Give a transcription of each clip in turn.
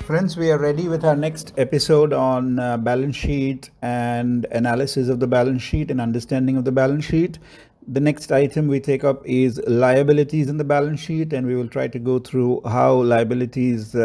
Friends, we are ready with our next episode on balance sheet and analysis of the balance sheet and understanding of the balance sheet. The next item we take up is liabilities in the balance sheet, and we will try to go through how liabilities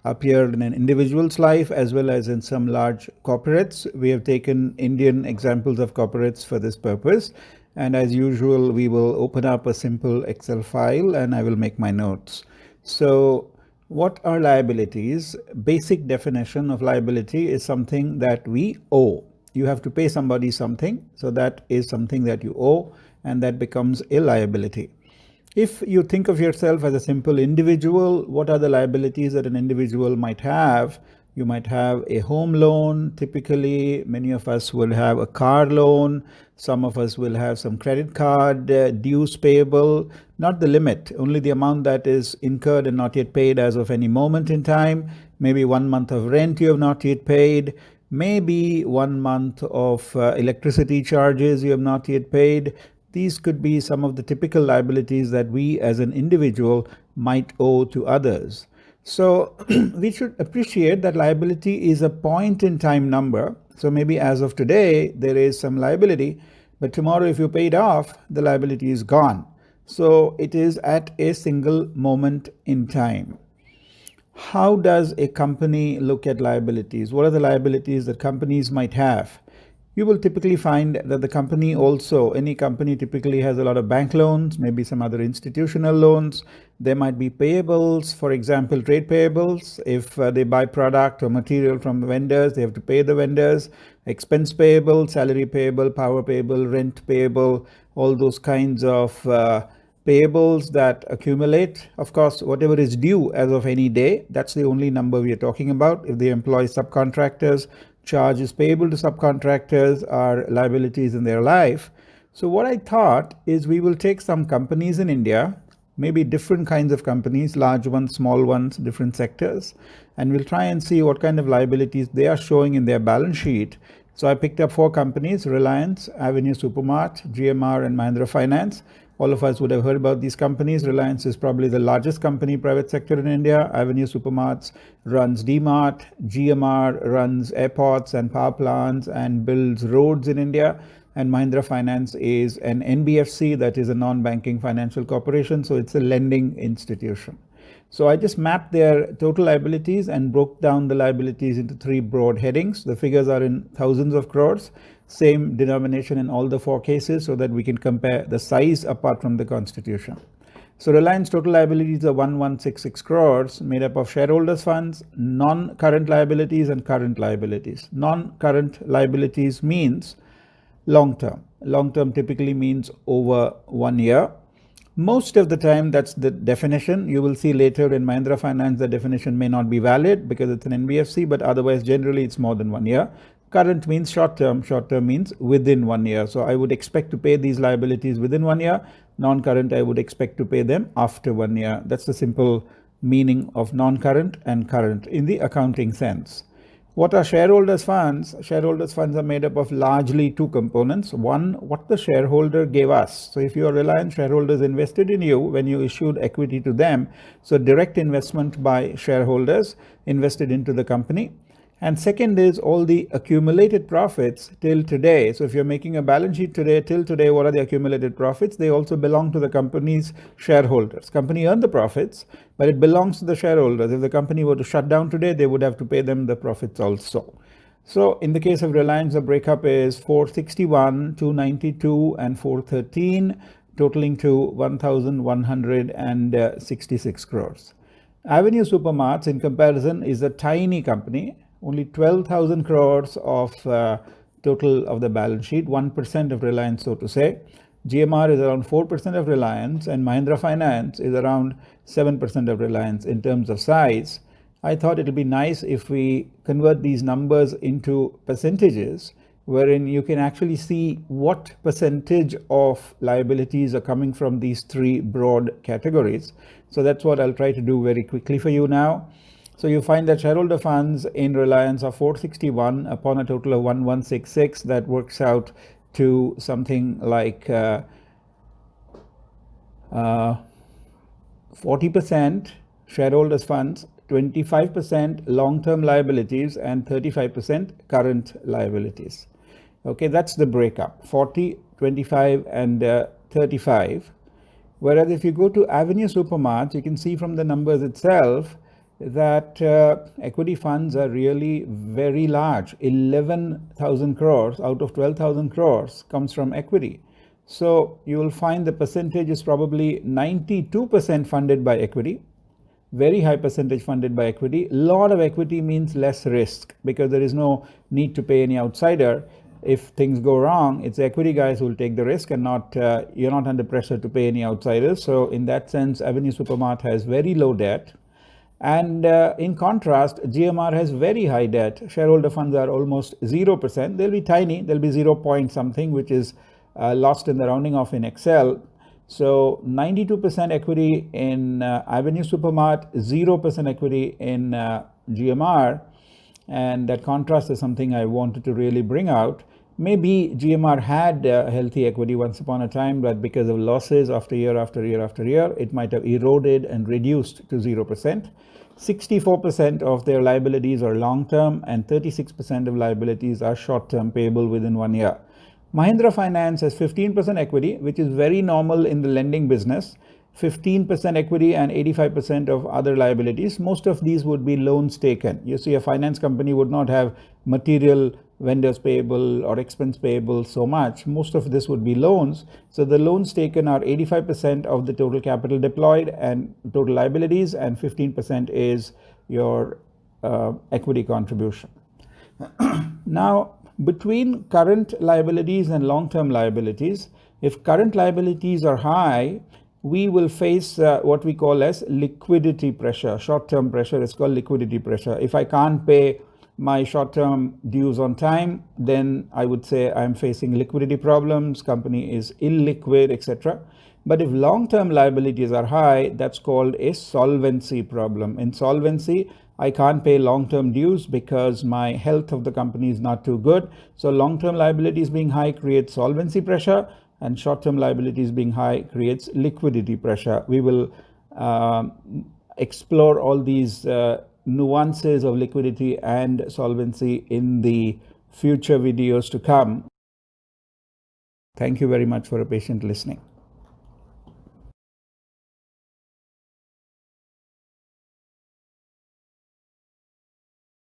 appear in an individual's life as well as in some large corporates. We have taken Indian examples of corporates for this purpose. And as usual, we will open up a simple Excel file and I will make my notes. So, what are liabilities? Basic definition of liability is something that we owe. You have to pay somebody something, so that is something that you owe, and that becomes a liability. If you think of yourself as a simple individual, what are the liabilities that an individual might have? You might have a home loan. Typically, many of us will have a car loan. Some of us will have some credit card dues payable, not the limit, only the amount that is incurred and not yet paid as of any moment in time. Maybe 1 month of rent you have not yet paid. Maybe 1 month of electricity charges you have not yet paid. These could be some of the typical liabilities that we as an individual might owe to others. So we should appreciate that liability is a point in time number. So maybe as of today, there is some liability, but tomorrow if you pay it off, the liability is gone. So it is at a single moment in time. How does a company look at liabilities? What are the liabilities that companies might have? You will typically find that the company also, any company typically has a lot of bank loans, maybe some other institutional loans. There might be payables, for example, trade payables. If they buy product or material from vendors, they have to pay the vendors. Expense payable, salary payable, power payable, rent payable, all those kinds of payables that accumulate. Of course, whatever is due as of any day, that's the only number we are talking about. If they employ subcontractors, charges payable to subcontractors are liabilities in their life. So what I thought is we will take some companies in India, maybe different kinds of companies, large ones, small ones, different sectors, and we'll try and see what kind of liabilities they are showing in their balance sheet. So I picked up 4 companies: Reliance, Avenue Supermart, GMR, and Mahindra Finance. All of us would have heard about these companies. Reliance is probably the largest company, private sector in India. Avenue Supermarts runs DMart. GMR runs airports and power plants and builds roads in India. And Mahindra Finance is an NBFC, that is a non-banking financial corporation. So it's a lending institution. So I just mapped their total liabilities and broke down the liabilities into 3 broad headings. The figures are in thousands of crores. Same denomination in all the 4 cases so that we can compare the size apart from the constitution. So Reliance total liabilities are 1166 crores, made up of shareholders' funds, non-current liabilities, and current liabilities. Non-current liabilities means long-term. Long-term typically means over 1 year. Most of the time, that's the definition. You will see later in Mahindra Finance, the definition may not be valid because it's an NBFC, but otherwise, generally, it's more than 1 year. Current means short-term. Short-term means within 1 year. So I would expect to pay these liabilities within 1 year. Non-current, I would expect to pay them after 1 year. That's the simple meaning of non-current and current in the accounting sense. What are shareholders' funds? Shareholders' funds are made up of largely 2 components. One, what the shareholder gave us. So if you are Reliance, shareholders invested in you when you issued equity to them. So direct investment by shareholders invested into the company. And second is all the accumulated profits till today. So if you're making a balance sheet today, till today, what are the accumulated profits? They also belong to the company's shareholders. Company earned the profits, but it belongs to the shareholders. If the company were to shut down today, they would have to pay them the profits also. So in the case of Reliance, the breakup is 461, 292, and 413, totaling to 1,166 crores. Avenue Supermarts, in comparison, is a tiny company. Only 12,000 crores of total of the balance sheet, 1% of Reliance, so to say. GMR is around 4% of Reliance, and Mahindra Finance is around 7% of Reliance in terms of size. I thought it would be nice if we convert these numbers into percentages, wherein you can actually see what percentage of liabilities are coming from these 3 broad categories. So that's what I'll try to do very quickly for you now. So you find that shareholder funds in Reliance are 461 upon a total of 1166. That works out to something like 40% shareholders funds 25% long-term liabilities and 35% current liabilities. Okay, that's the breakup, 40, 25 and 35. Whereas if you go to Avenue Supermart, you can see from the numbers itself that equity funds are really very large. 11,000 crores out of 12,000 crores comes from equity. So you will find the percentage is probably 92% funded by equity, very high percentage funded by equity. A lot of equity means less risk because there is no need to pay any outsider. If things go wrong, it's the equity guys who will take the risk and not you're not under pressure to pay any outsiders. So in that sense, Avenue Supermart has very low debt. And in contrast, GMR has very high debt. Shareholder funds are almost 0%. They'll be tiny. They'll be 0 point something, which is lost in the rounding off in Excel. So 92% equity in Avenue Supermart, 0% equity in GMR. And that contrast is something I wanted to really bring out. Maybe GMR had healthy equity once upon a time, but because of losses after year after year after year, it might have eroded and reduced to 0%. 64% of their liabilities are long-term and 36% of liabilities are short-term, payable within 1 year. Mahindra Finance has 15% equity, which is very normal in the lending business. 15% equity and 85% of other liabilities. Most of these would be loans taken. You see, a finance company would not have material vendors payable or expense payable so much. Most of this would be loans. So the loans taken are 85% of the total capital deployed and total liabilities, and 15% is your equity contribution. Now, between current liabilities and long-term liabilities, if current liabilities are high, we will face what we call as liquidity pressure. Short-term pressure is called liquidity pressure. If I can't pay my short-term dues on time, then I would say I'm facing liquidity problems, company is illiquid, etc. But if long-term liabilities are high, that's called a solvency problem. In solvency, I can't pay long-term dues because my health of the company is not too good. So long-term liabilities being high creates solvency pressure, and short-term liabilities being high creates liquidity pressure. We will explore all these nuances of liquidity and solvency in the future videos to come. Thank you very much for a patient listening.